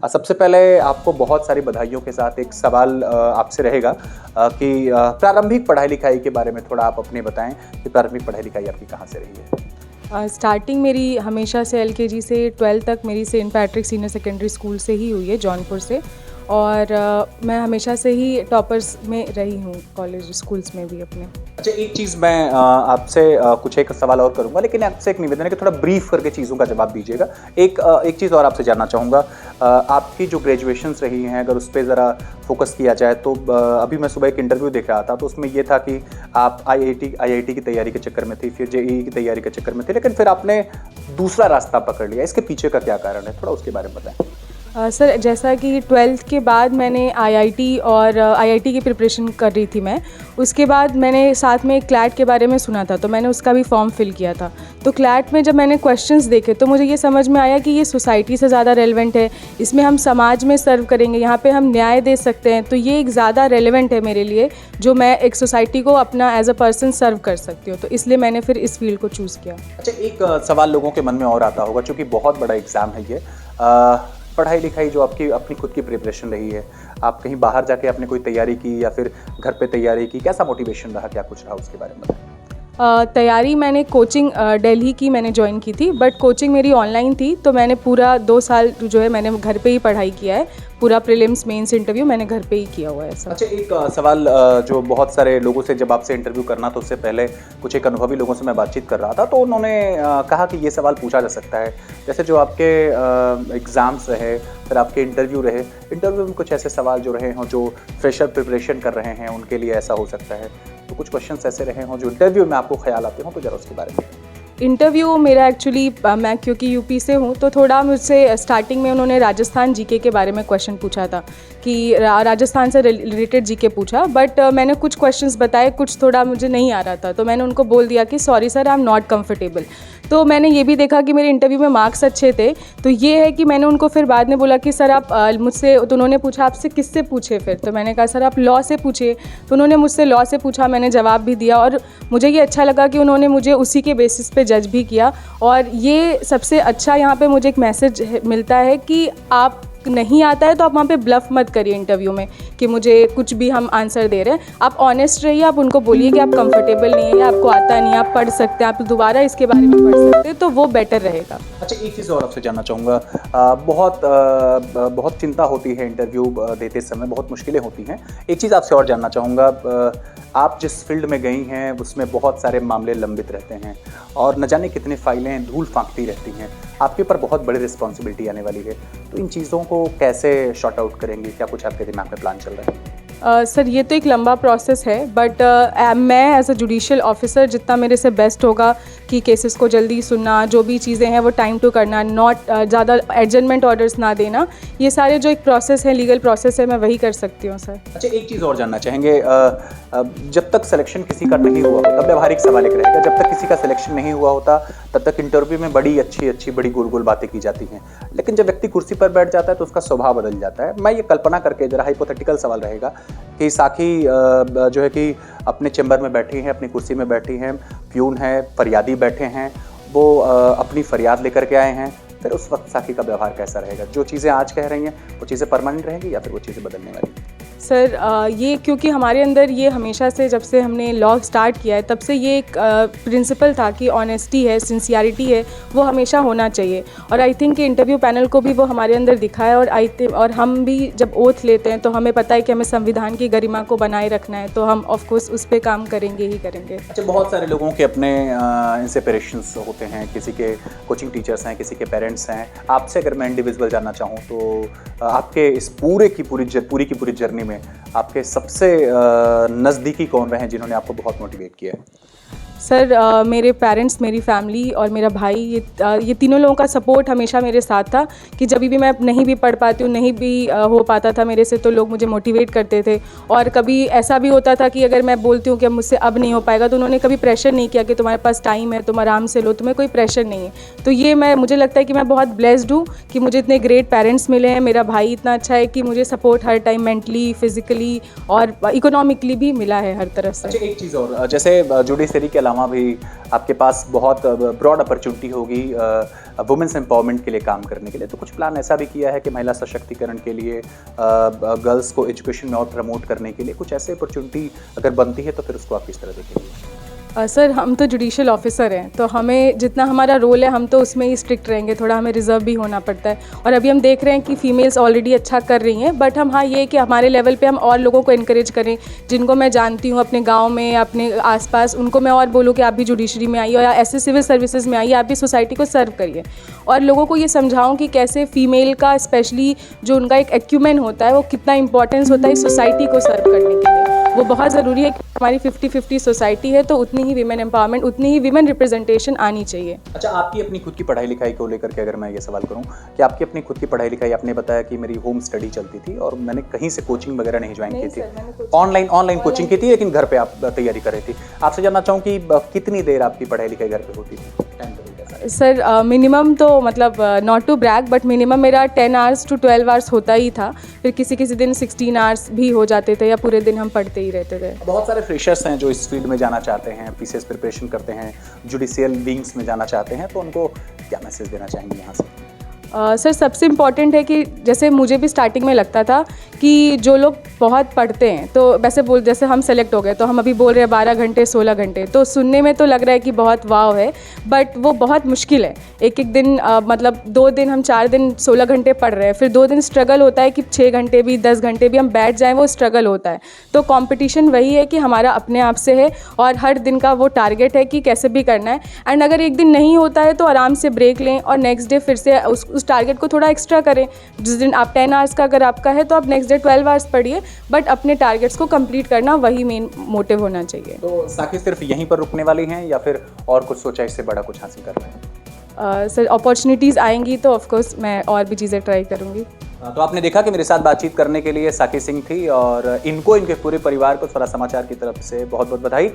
सबसे पहले आपको बहुत सारी बधाइयों के साथ एक सवाल आपसे रहेगा कि प्रारंभिक पढ़ाई-लिखाई के बारे में थोड़ा आप अपने बताएँ कि प्रारंभिक पढ़ाई-लिखाई आपकी कहाँ से रही है? स्टार्टिंग मेरी हमेशा से एलकेजी से 12 तक मेरी Saint Patrick senior secondary school से ही हुई है, जौनपुर से। और मैं हमेशा से ही टॉपर्स में रही हूँ कॉलेज स्कूल्स में भी अपने। अच्छा, एक चीज़ मैं आपसे कुछ एक सवाल और करूँगा, लेकिन आपसे एक निवेदन है कि थोड़ा ब्रीफ करके चीज़ों का जवाब दीजिएगा। एक चीज़ और आपसे जानना चाहूँगा, आपकी जो ग्रेजुएशंस रही हैं अगर उस पे ज़रा फोकस किया जाए तो अभी मैं सुबह एक इंटरव्यू देख रहा था तो उसमें ये था कि आप आईआईटी की तैयारी के चक्कर में थी, फिर जेईई की तैयारी के चक्कर में थे, लेकिन फिर आपने दूसरा रास्ता पकड़ लिया। इसके पीछे का क्या कारण है? थोड़ा उसके बारे में बताएँ। सर, जैसा कि 12th के बाद मैंने आईआईटी और आईआईटी की प्रिपरेशन कर रही थी मैं। उसके बाद मैंने साथ में क्लैट के बारे में सुना था, तो मैंने उसका भी फॉर्म फिल किया था। तो क्लैट में जब मैंने क्वेश्चंस देखे तो मुझे ये समझ में आया कि ये सोसाइटी से ज़्यादा रेलेवेंट है, इसमें हम समाज में सर्व करेंगे, यहाँ पे हम न्याय दे सकते हैं। तो ये एक ज़्यादा रेलेवेंट है मेरे लिए, जो मैं एक सोसाइटी को अपना एज अ पर्सन सर्व कर सकती हूँ। तो इसलिए मैंने फिर इस फील्ड को चूज़ किया। अच्छा, एक सवाल लोगों के मन में और आता होगा, चूँकि बहुत बड़ा एग्ज़ाम है ये। पढ़ाई लिखाई जो आपकी अपनी खुद की प्रिपरेशन रही है, आप कहीं बाहर जाके आपने कोई तैयारी की या फिर घर पे तैयारी की, कैसा मोटिवेशन रहा, क्या कुछ रहा, उसके बारे में बताएं। तैयारी मैंने कोचिंग दिल्ली की मैंने ज्वाइन की थी, बट कोचिंग मेरी ऑनलाइन थी। तो मैंने पूरा 2 साल जो है मैंने घर पे ही पढ़ाई किया है। पूरा प्रीलिम्स मेंस इंटरव्यू मैंने घर पे ही किया हुआ है सब। अच्छा, एक सवाल जो बहुत सारे लोगों से जब आपसे इंटरव्यू करना तो उससे पहले कुछ एक अनुभवी लोगों से मैं बातचीत कर रहा था तो उन्होंने कहा कि ये सवाल पूछा जा सकता है, जैसे जो आपके एग्ज़ाम्स रहे, फिर आपके इंटरव्यू रहे, इंटरव्यू में कुछ ऐसे सवाल जो रहे हों जो फ्रेशर प्रिपरेशन कर रहे हैं उनके लिए ऐसा हो सकता है, तो कुछ क्वेश्चंस ऐसे रहे हों जो इंटरव्यू में आपको ख्याल आते हों, तो ज़रा उसके बारे में। इंटरव्यू मेरा एक्चुअली मैं क्योंकि यूपी से हूँ तो थोड़ा मुझसे स्टार्टिंग में उन्होंने राजस्थान जीके के बारे में क्वेश्चन पूछा था कि राजस्थान से रिलेटेड जीके पूछा। बट मैंने कुछ क्वेश्चंस बताए, कुछ थोड़ा मुझे नहीं आ रहा था, तो मैंने उनको बोल दिया कि sorry sir, I am not comfortable. तो मैंने ये भी देखा कि मेरे इंटरव्यू में मार्क्स अच्छे थे, तो ये है कि मैंने उनको फिर बाद में बोला कि सर आप मुझसे, तो उन्होंने पूछा आपसे किससे पूछे फिर, तो मैंने कहा सर आप लॉ से पूछे। तो उन्होंने मुझसे लॉ से पूछा, मैंने जवाब भी दिया और मुझे ये अच्छा लगा कि उन्होंने मुझे उसी के बेसिस पे जज भी किया। और ये सबसे अच्छा यहाँ पे मुझे एक मैसेज मिलता है कि आप नहीं आता है तो आप वहाँ पे ब्लफ मत करिए इंटरव्यू में कि मुझे कुछ भी हम आंसर दे रहे हैं। आप ऑनेस्ट रहिए, आप उनको बोलिए कि आप कंफर्टेबल नहीं है या आपको आता नहीं है, आप पढ़ सकते हैं, आप दोबारा इसके बारे में पढ़ सकते हैं, तो वो बेटर रहेगा। अच्छा, एक चीज़ और आपसे जानना चाहूँगा, बहुत चिंता होती है इंटरव्यू देते समय, बहुत मुश्किलें होती हैं। एक चीज़ आपसे और जानना चाहूँगा, आप जिस फील्ड में गई हैं उसमें बहुत सारे मामले लंबित रहते हैं और न जाने कितनी फाइलें धूल फांकती रहती हैं, आपके ऊपर बहुत बड़ी रिस्पॉन्सिबिलिटी आने वाली है, तो इन चीज़ों को कैसे शॉर्ट आउट करेंगे? क्या कुछ आपके दिमाग में प्लान चल रहा है? सर, ये तो एक लंबा प्रोसेस है, बट मैं एज अ जुडिशियल ऑफिसर जितना मेरे से बेस्ट होगा कि केसेस को जल्दी सुनना, जो भी चीज़ें हैं वो टाइम टू करना, नॉट ज़्यादा एडजमेंट ऑर्डर्स ना देना, ये सारे जो एक प्रोसेस है, लीगल प्रोसेस है, मैं वही कर सकती हूँ सर। अच्छा, एक चीज़ और जानना चाहेंगे, जब तक सिलेक्शन किसी का नहीं हुआ होता, व्यवहारिक सवाल एक रहेगा, जब तक किसी का सिलेक्शन नहीं हुआ होता तब तक इंटरव्यू में बड़ी अच्छी बड़ी गोल बातें की जाती हैं, लेकिन जब व्यक्ति कुर्सी पर बैठ जाता है तो उसका स्वभाव बदल जाता है। मैं ये कल्पना करके, जरा हाइपोथेटिकल सवाल रहेगा कि साखी जो है कि अपने चैम्बर में बैठी हैं, अपनी कुर्सी में बैठी हैं, प्यून है, फरियादी बैठे हैं, वो अपनी फरियाद लेकर के आए हैं, फिर उस वक्त साखी का व्यवहार कैसा रहेगा? जो चीज़ें आज कह रही हैं वो चीज़ें परमानेंट रहेंगी या फिर वो चीज़ें बदलने वाली? सर, ये क्योंकि हमारे अंदर ये हमेशा से, जब से हमने लॉ स्टार्ट किया है तब से ये एक प्रिंसिपल था कि ऑनेस्टी है, सिंसियरिटी है, वो हमेशा होना चाहिए। और आई थिंक कि इंटरव्यू पैनल को भी वो हमारे अंदर दिखा है। और हम भी जब ओथ लेते हैं तो हमें पता है कि हमें संविधान की गरिमा को बनाए रखना है, तो हम ऑफकोर्स उस पर काम करेंगे ही करेंगे। अच्छा, बहुत सारे लोगों के अपने इंस्पिरेशंस होते हैं, किसी के कोचिंग टीचर्स हैं, किसी के पेरेंट्स हैं। आपसे अगर मैं इंडिविजुअल जानना चाहूँ तो आपके इस पूरी की पूरी जर्नी में आपके सबसे नज़दीकी कौन रहे हैं जिन्होंने आपको बहुत मोटिवेट किया है? सर, मेरे पेरेंट्स, मेरी फैमिली और मेरा भाई, ये तीनों लोगों का सपोर्ट हमेशा मेरे साथ था कि जब भी मैं नहीं भी पढ़ पाती हूँ, नहीं भी हो पाता था मेरे से, तो लोग मुझे मोटिवेट करते थे। और कभी ऐसा भी होता था कि अगर मैं बोलती हूँ कि मुझसे अब नहीं हो पाएगा, तो उन्होंने कभी प्रेशर नहीं किया कि तुम्हारे पास टाइम है, तुम आराम से लो, तुम्हें कोई प्रेशर नहीं है। तो ये मुझे लगता है कि मैं बहुत ब्लेस्ड हूँ कि मुझे इतने ग्रेट पेरेंट्स मिले हैं। मेरा भाई इतना अच्छा है कि मुझे सपोर्ट हर टाइम मेंटली, फिजिकली और इकोनॉमिकली भी मिला है हर तरफ से। अच्छा, एक चीज़ और, जैसे जुडिशरी के अलावा अलावा भी आपके पास बहुत ब्रॉड अपॉर्चुनिटी होगी वुमेंस एम्पावरमेंट के लिए काम करने के लिए। तो कुछ प्लान ऐसा भी किया है कि महिला सशक्तिकरण के लिए, गर्ल्स को एजुकेशन में और प्रमोट करने के लिए कुछ ऐसे अपॉर्चुनिटी अगर बनती है तो फिर उसको आप किस तरह देखेंगे? सर हम तो जुडिशियल ऑफिसर हैं, तो हमें जितना हमारा रोल है हम तो उसमें ही स्ट्रिक्ट रहेंगे, थोड़ा हमें रिजर्व भी होना पड़ता है। और अभी हम देख रहे हैं कि फीमेल्स ऑलरेडी अच्छा कर रही हैं, बट हम हाँ ये कि हमारे लेवल पे हम और लोगों को इनकरेज करें, जिनको मैं जानती हूँ अपने गांव में, अपने आसपास, उनको मैं और बोलूँ कि आप भी जुडिशरी में आइए या ऐसे सिविल सर्विसेज में आइए, आप भी सोसाइटी को सर्व करिए। और लोगों को ये समझाऊँ कि कैसे फीमेल का स्पेशली जो उनका एक एक्यूमेन होता है वो कितना इंपॉर्टेंस होता है सोसाइटी को सर्व करने के लिए। वो बहुत ज़रूरी है कि हमारी 50-50 सोसाइटी है, तो उतनी ही वीमेन एम्पावरमेंट, उतनी ही वीमेन रिप्रेजेंटेशन आनी चाहिए। अच्छा, आपकी अपनी खुद की पढ़ाई लिखाई को लेकर के अगर मैं ये सवाल करूं कि आपकी अपनी खुद की पढ़ाई लिखाई, आपने बताया कि मेरी होम स्टडी चलती थी और मैंने कहीं से कोचिंग वगैरह नहीं ज्वाइन की थी, ऑनलाइन कोचिंग की थी, लेकिन घर पे आप तैयारी कर रही थी। आपसे जानना चाहूँ कि कितनी देर आपकी पढ़ाई लिखाई घर पे होती थी? सर मिनिमम तो मतलब not to brag but minimum मेरा 10 आवर्स टू 12 आवर्स होता ही था। फिर किसी किसी दिन 16 आवर्स भी हो जाते थे या पूरे दिन हम पढ़ते ही रहते थे। बहुत सारे फ्रेशर्स हैं जो इस फील्ड में जाना चाहते हैं, पीसीएस प्रिपरेशन करते हैं, जुडिशियल विंग्स में जाना चाहते हैं, तो उनको क्या मैसेज देना चाहेंगे यहाँ से? सर सबसे इम्पॉर्टेंट है कि जैसे मुझे भी स्टार्टिंग में लगता था कि जो लोग बहुत पढ़ते हैं तो वैसे जैसे हम सेलेक्ट हो गए तो हम अभी बोल रहे हैं 12 घंटे 16 घंटे, तो सुनने में तो लग रहा है कि बहुत वाव है, बट वो बहुत मुश्किल है। एक एक दिन मतलब 2 दिन हम 4 दिन 16 घंटे पढ़ रहे हैं, फिर 2 दिन स्ट्रगल होता है कि 6 घंटे भी 10 घंटे भी हम बैठ जाएँ, वो स्ट्रगल होता है। तो कॉम्पिटिशन वही है कि हमारा अपने आप से है और हर दिन का वो टारगेट है कि कैसे भी करना है। एंड अगर एक दिन नहीं होता है तो आराम से ब्रेक लें और नेक्स्ट डे फिर से उस टारगेट को थोड़ा एक्स्ट्रा करें। जिस दिन आप 10 आवर्स का अगर आपका है तो आप नेक्स्ट डे 12 आवर्स पढ़िए, बट अपने टारगेट्स को कंप्लीट करना वही मेन मोटिव होना चाहिए। तो साकी सिर्फ यहीं पर रुकने वाली हैं या फिर और कुछ सोचा इससे बड़ा कुछ हासिल कर रहे हैं? सर अपॉर्चुनिटीज़ आएंगी तो ऑफकोर्स मैं और भी चीज़ें ट्राई करूँगी। तो आपने देखा कि मेरे साथ बातचीत करने के लिए साकी सिंह थी और इनको, इनके पूरे परिवार को स्वरा समाचार की तरफ से बहुत बहुत बधाई।